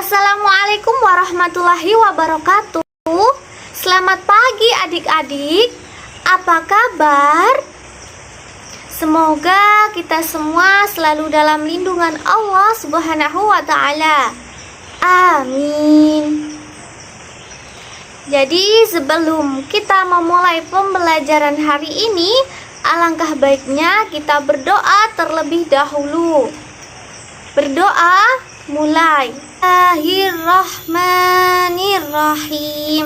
Assalamualaikum warahmatullahi wabarakatuh. Selamat pagi adik-adik. Apa kabar? Semoga kita semua selalu dalam lindungan Allah Subhanahu wa taala. Amin. Jadi sebelum kita memulai pembelajaran hari ini, alangkah baiknya kita berdoa terlebih dahulu. Berdoa mulai. Bismillahirrahmanirrahim.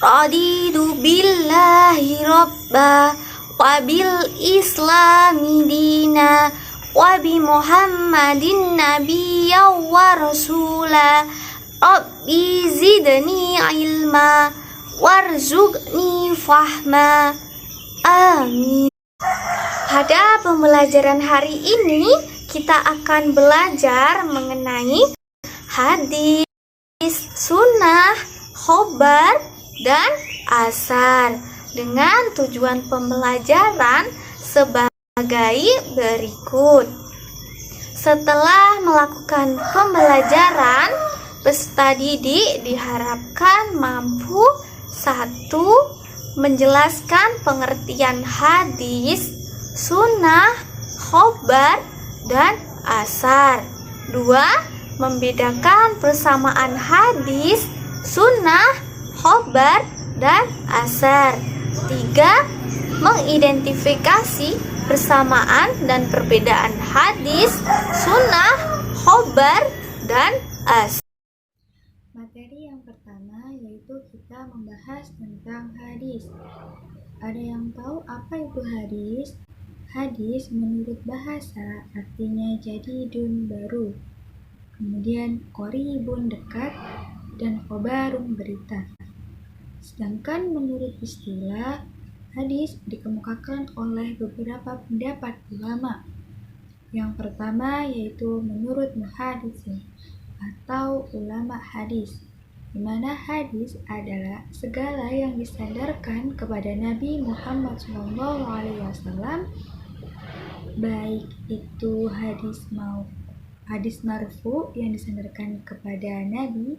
Raditu billahi robba wa bil islami dina wa bi muhammadin nabiyya wa rasula. Rabbi zidni ilma warzuqni fahma. Amin. Pada pembelajaran hari ini kita akan belajar mengenai hadis, sunnah, khobar, dan asar dengan tujuan pembelajaran sebagai berikut. Setelah melakukan pembelajaran, peserta didik diharapkan mampu: 1. Menjelaskan pengertian hadis, sunnah, khobar, dan asar. 2. Membedakan persamaan hadis, sunnah, khobar, dan asar. 3. Mengidentifikasi persamaan dan perbedaan hadis, sunnah, khobar, dan asar. Materi yang pertama yaitu kita membahas tentang hadis. Ada yang tahu apa itu hadis? Hadis menurut bahasa artinya jadidun baru. Kemudian qoribun dekat dan khobarun berita. Sedangkan menurut istilah, hadis dikemukakan oleh beberapa pendapat ulama. Yang pertama yaitu menurut muhaditsin atau ulama hadis, di mana hadis adalah segala yang disandarkan kepada Nabi Muhammad SAW, baik itu hadis marfu yang disandarkan kepada Nabi,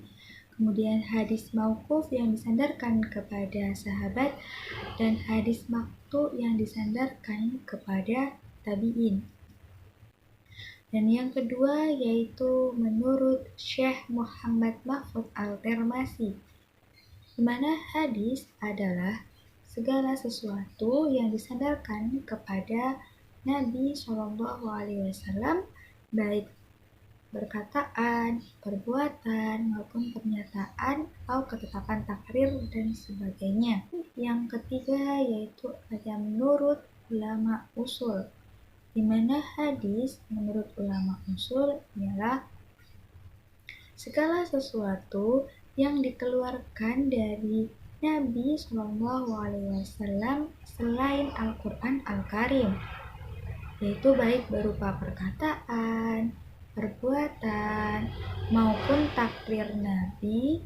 kemudian hadis mauquf yang disandarkan kepada sahabat, dan hadis maqtu yang disandarkan kepada tabi'in. Dan yang kedua yaitu menurut Syekh Muhammad Mahfud Al-Termasi, di mana hadis adalah segala sesuatu yang disandarkan kepada Nabi SAW, baik perkataan, perbuatan, maupun pernyataan atau ketetapan takrir dan sebagainya. Yang ketiga yaitu ada menurut ulama usul, di mana hadis menurut ulama usul ialah segala sesuatu yang dikeluarkan dari Nabi SAW selain Al-Quran Al-Karim, yaitu baik berupa perkataan, perbuatan, maupun takrir Nabi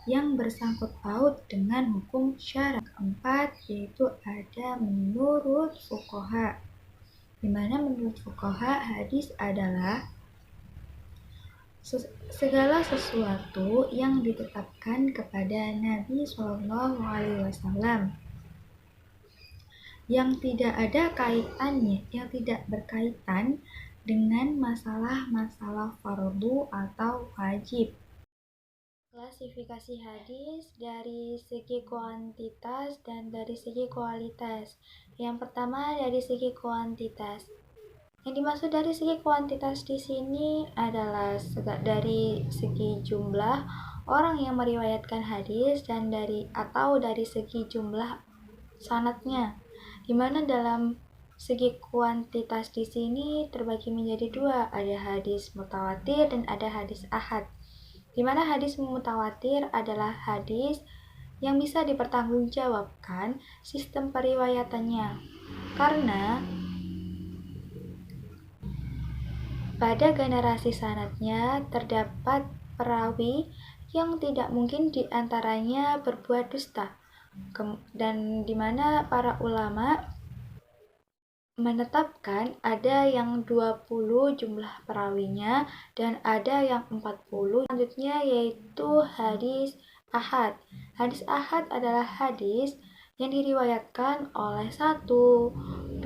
yang bersangkut paut dengan hukum syara. Keempat yaitu ada menurut fuqaha, di mana menurut fuqaha hadis adalah segala sesuatu yang ditetapkan kepada Nabi SAW yang tidak ada kaitannya, yang tidak berkaitan dengan masalah-masalah fardu atau wajib. Klasifikasi hadis dari segi kuantitas dan dari segi kualitas. Yang pertama dari segi kuantitas. Yang dimaksud dari segi kuantitas di sini adalah dari segi jumlah orang yang meriwayatkan hadis dan dari segi jumlah sanadnya. Di mana dalam segi kuantitas di sini terbagi menjadi dua, ada hadis mutawatir dan ada hadis ahad. Di mana hadis mutawatir adalah hadis yang bisa dipertanggungjawabkan sistem periwayatannya, karena pada generasi sanadnya terdapat perawi yang tidak mungkin diantaranya berbuat dusta, dan di mana para ulama menetapkan ada yang 20 jumlah perawinya dan ada yang 40. Selanjutnya yaitu hadis ahad. Hadis ahad adalah hadis yang diriwayatkan oleh 1, 2,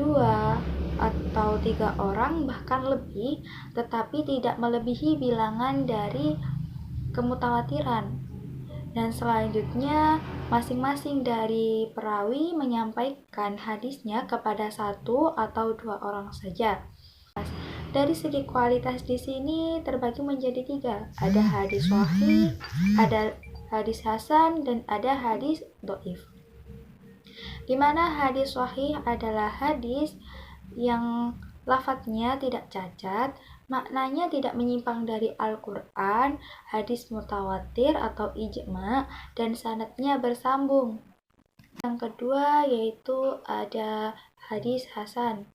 atau 3 orang bahkan lebih, tetapi tidak melebihi bilangan dari kemutawatiran. Dan selanjutnya, masing-masing dari perawi menyampaikan hadisnya kepada 1 atau 2 orang saja. Dari segi kualitas di sini terbagi menjadi 3. Ada hadis sahih, ada hadis hasan, dan ada hadis dhaif. Di mana hadis sahih adalah hadis yang lafadznya tidak cacat, maknanya tidak menyimpang dari Al-Quran, hadis mutawatir atau ijma, dan sanadnya bersambung. Yang kedua yaitu ada hadis hasan.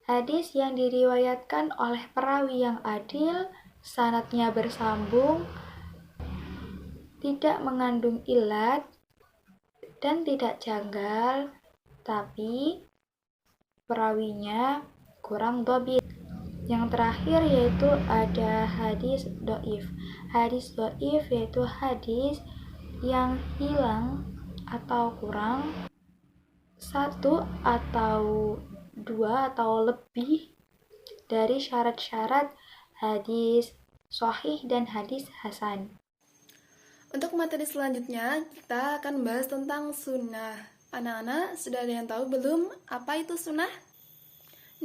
Hadis yang diriwayatkan oleh perawi yang adil, sanadnya bersambung, tidak mengandung illat, dan tidak janggal, tapi perawinya kurang dhabit. Yang terakhir yaitu ada hadis dhaif. Hadis dhaif yaitu hadis yang hilang atau kurang 1 atau 2 atau lebih dari syarat-syarat hadis sahih dan hadis hasan. Untuk materi selanjutnya, kita akan membahas tentang sunnah. Anak-anak, sudah ada yang tahu belum apa itu sunnah?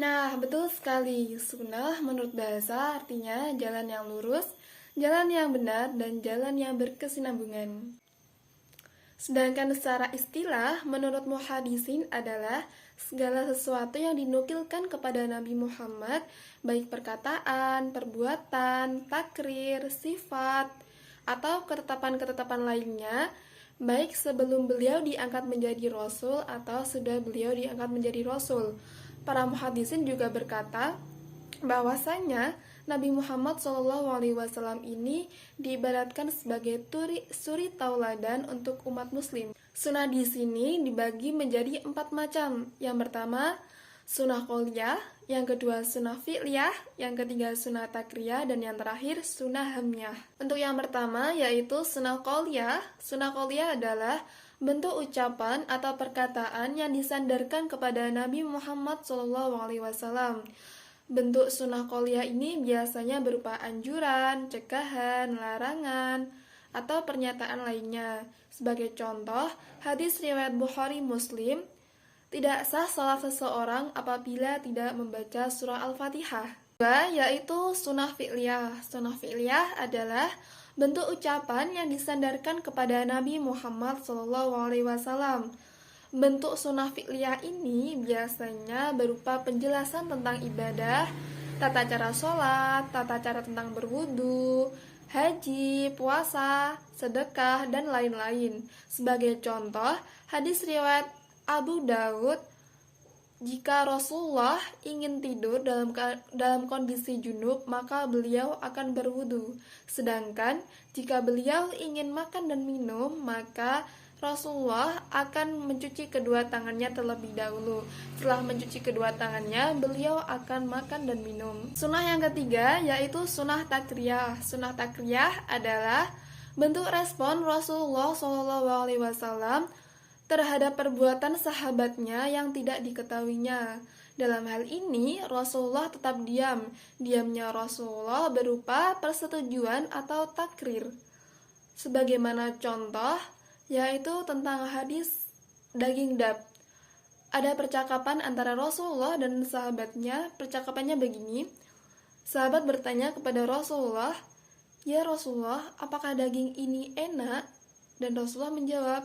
Nah, betul sekali. Sunnah menurut bahasa artinya jalan yang lurus, jalan yang benar, dan jalan yang berkesinambungan. Sedangkan secara istilah, menurut muhaddisin adalah segala sesuatu yang dinukilkan kepada Nabi Muhammad, baik perkataan, perbuatan, takrir, sifat, atau ketetapan-ketetapan lainnya, baik sebelum beliau diangkat menjadi Rasul atau sudah beliau diangkat menjadi Rasul. Para muhaddisin juga berkata bahwasanya Nabi Muhammad SAW ini diibaratkan sebagai suri tauladan untuk umat muslim. Sunnah di sini dibagi menjadi 4 macam. Yang pertama, sunnah qauliyah, yang kedua sunnah fi'liyah, yang ketiga sunnah takriyah, dan yang terakhir sunnah hamyah. Untuk yang pertama yaitu sunnah qauliyah. Sunnah qauliyah adalah bentuk ucapan atau perkataan yang disandarkan kepada Nabi Muhammad SAW. Bentuk sunnah qauliyah ini biasanya berupa anjuran, cegah,an, larangan, atau pernyataan lainnya. Sebagai contoh, hadis riwayat Bukhari Muslim, tidak sah salat seseorang apabila tidak membaca surah Al-Fatihah. Kedua, yaitu sunnah fi'liyah. Sunnah fi'liyah adalah bentuk ucapan yang disandarkan kepada Nabi Muhammad SAW. Bentuk sunnah fi'liyah ini biasanya berupa penjelasan tentang ibadah, tata cara sholat, tata cara tentang berwudu, haji, puasa, sedekah, dan lain-lain. Sebagai contoh, hadis riwayat Abu Daud, jika Rasulullah ingin tidur dalam kondisi junub, maka beliau akan berwudu. Sedangkan jika beliau ingin makan dan minum, maka Rasulullah akan mencuci kedua tangannya terlebih dahulu. Setelah mencuci kedua tangannya, beliau akan makan dan minum. Sunnah yang ketiga yaitu sunnah takriyah. Sunnah takriyah adalah bentuk respon Rasulullah SAW terhadap perbuatan sahabatnya yang tidak diketahuinya. Dalam hal ini, Rasulullah tetap diam. Diamnya Rasulullah berupa persetujuan atau takrir. Sebagaimana contoh, yaitu tentang hadis daging dab. Ada percakapan antara Rasulullah dan sahabatnya. Percakapannya begini. Sahabat bertanya kepada Rasulullah, "Ya Rasulullah, apakah daging ini enak?" Dan Rasulullah menjawab,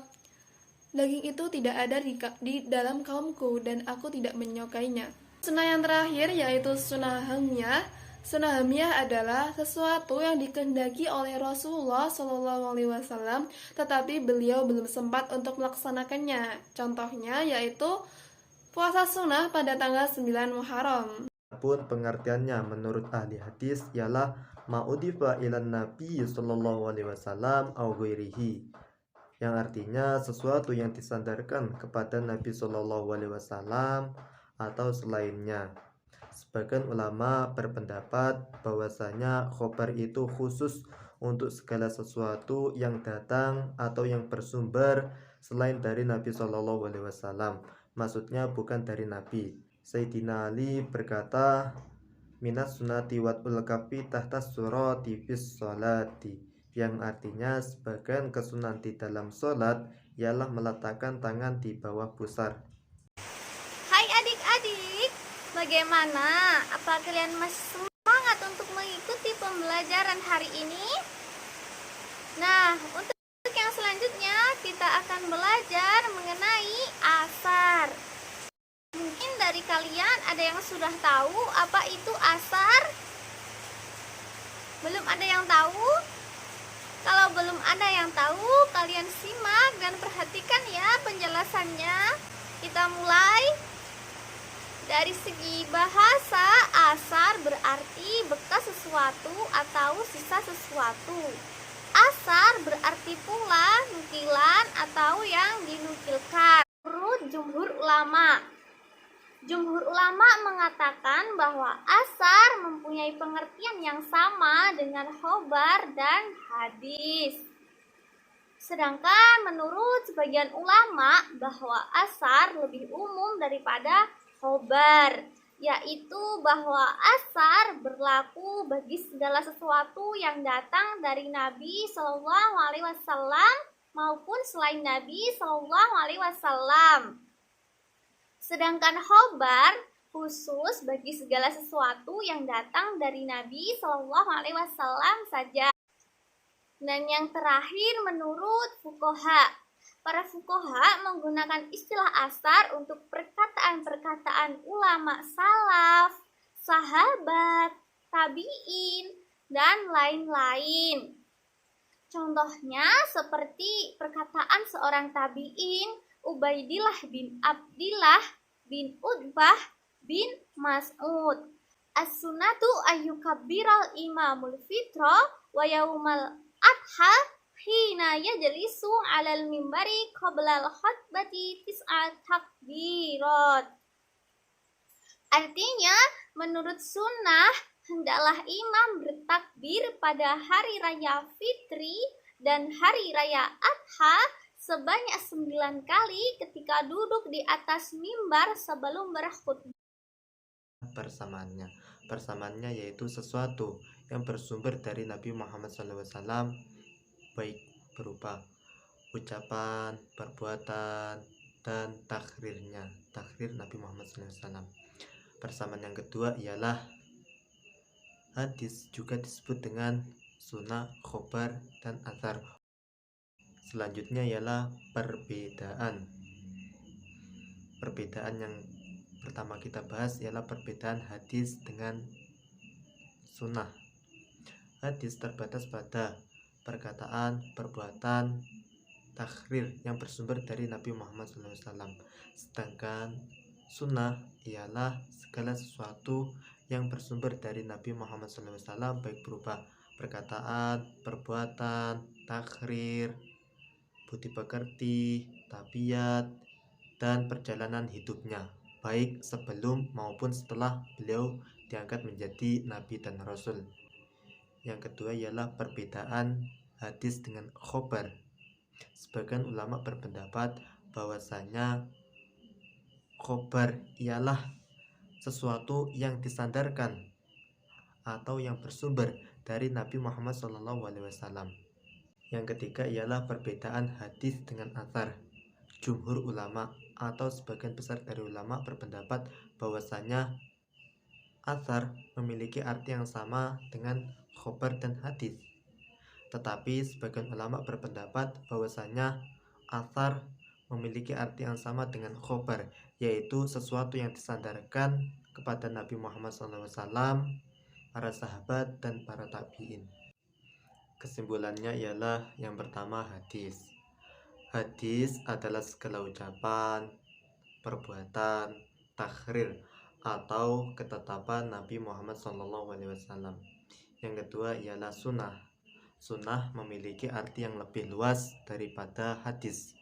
"Daging itu tidak ada di dalam kaumku dan aku tidak menyukainya." Sunnah yang terakhir yaitu sunnah hamyah. Sunnah hamyah adalah sesuatu yang dikehendaki oleh Rasulullah SAW, tetapi beliau belum sempat untuk melaksanakannya. Contohnya yaitu puasa sunnah pada tanggal 9 Muharram. Pun pengertiannya menurut ahli hadis ialah ma'udifa ilan nabi sallallahu alaihi wasallam au ghairihi, yang artinya sesuatu yang disandarkan kepada Nabi sallallahu alaihi wasallam atau selainnya. Sebagian ulama berpendapat bahwasanya khobar itu khusus untuk segala sesuatu yang datang atau yang bersumber selain dari Nabi Shallallahu Alaihi Wasallam. Maksudnya bukan dari Nabi. Sayyidina Ali berkata, Minas sunati wat ulkafi tahta surati fis sholati, yang artinya sebagian kesunahan di dalam sholat ialah meletakkan tangan di bawah pusar. Hai adik-adik, bagaimana? Apa kalian masih semangat untuk mengikuti pembelajaran hari ini? Nah, untuk yang selanjutnya kita akan belajar mengenai asar. Mungkin dari kalian ada yang sudah tahu apa itu asar? Belum ada yang tahu? Kalau belum ada yang tahu, kalian simak dan perhatikan ya penjelasannya. Kita mulai. Dari segi bahasa, asar berarti bekas sesuatu atau sisa sesuatu. Asar berarti pula nukilan atau yang dinukilkan. Menurut jumhur ulama mengatakan bahwa asar mempunyai pengertian yang sama dengan khobar dan hadis. Sedangkan menurut sebagian ulama bahwa asar lebih umum daripada khobar, yaitu bahwa asar berlaku bagi segala sesuatu yang datang dari Nabi Shallallahu Alaihi Wasallam maupun selain Nabi Shallallahu Alaihi Wasallam. Sedangkan khobar khusus bagi segala sesuatu yang datang dari Nabi Shallallahu Alaihi Wasallam saja. Dan yang terakhir menurut fuqaha. Para fuqaha menggunakan istilah asar untuk perkataan-perkataan ulama salaf, sahabat, tabi'in, dan lain-lain. Contohnya seperti perkataan seorang tabi'in, Ubaidillah bin Abdillah bin Utbah bin Mas'ud. As-sunnatu ayyukabbiral imamul fitra wa yaumal adha hina yajlisu 'alal mimbari qabla al-khutbati tis'at takbirat. Artinya, menurut sunnah, hendaklah imam bertakbir pada hari raya Fitri dan hari raya Adha sebanyak 9 kali ketika duduk di atas mimbar sebelum berkhutbah. Persamaannya yaitu sesuatu yang bersumber dari Nabi Muhammad SAW, baik berupa ucapan, perbuatan, dan takhrir Nabi Muhammad SAW. Persamaan yang kedua ialah hadis, juga disebut dengan sunnah, khobar, dan athar. Selanjutnya ialah perbedaan. Perbedaan yang pertama kita bahas ialah perbedaan hadis dengan sunnah. Hadis terbatas pada perkataan, perbuatan, takhrir yang bersumber dari Nabi Muhammad SAW. Sedangkan sunnah ialah segala sesuatu yang bersumber dari Nabi Muhammad SAW, baik berupa perkataan, perbuatan, takhrir, budi pekerti, tabiat, dan perjalanan hidupnya, baik sebelum maupun setelah beliau diangkat menjadi Nabi dan Rasul. Yang kedua ialah perbedaan hadis dengan khobar. Sebagian ulama berpendapat bahwasanya khobar ialah sesuatu yang disandarkan atau yang bersumber dari Nabi Muhammad SAW. Yang ketiga ialah perbedaan hadis dengan athar. Jumhur ulama atau sebagian besar dari ulama berpendapat bahwasanya athar memiliki arti yang sama dengan khobar dan hadis. Tetapi sebagian ulama berpendapat bahwasanya athar memiliki arti yang sama dengan khobar, yaitu sesuatu yang disandarkan kepada Nabi Muhammad SAW, para sahabat, dan para tabi'in. Kesimpulannya ialah yang pertama hadis. Hadis adalah segala ucapan, perbuatan, takhrir, atau ketetapan Nabi Muhammad SAW. Yang kedua ialah sunnah. Sunnah memiliki arti yang lebih luas daripada hadis,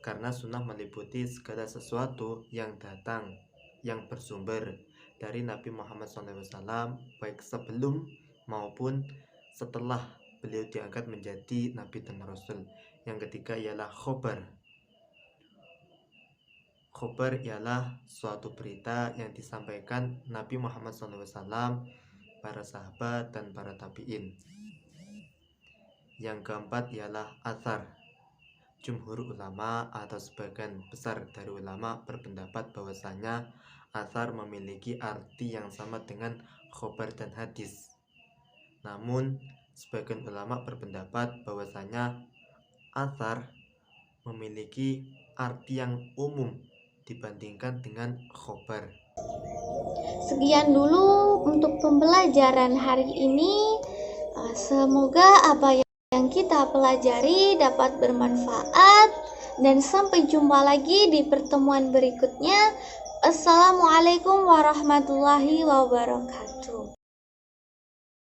karena sunnah meliputi segala sesuatu yang datang yang bersumber dari Nabi Muhammad SAW, baik sebelum maupun setelah beliau diangkat menjadi Nabi dan Rasul. Yang ketiga ialah khobar. Khobar ialah suatu berita yang disampaikan Nabi Muhammad SAW, para sahabat, dan para tabi'in. Yang keempat ialah athar. Jumhur ulama atau sebagian besar dari ulama berpendapat bahwasanya athar memiliki arti yang sama dengan khobar dan hadis. Namun, sebagian ulama berpendapat bahwasanya athar memiliki arti yang umum dibandingkan dengan khobar. Sekian dulu untuk pembelajaran hari ini. Semoga apa yang kita pelajari dapat bermanfaat, dan sampai jumpa lagi di pertemuan berikutnya. Assalamualaikum warahmatullahi wabarakatuh.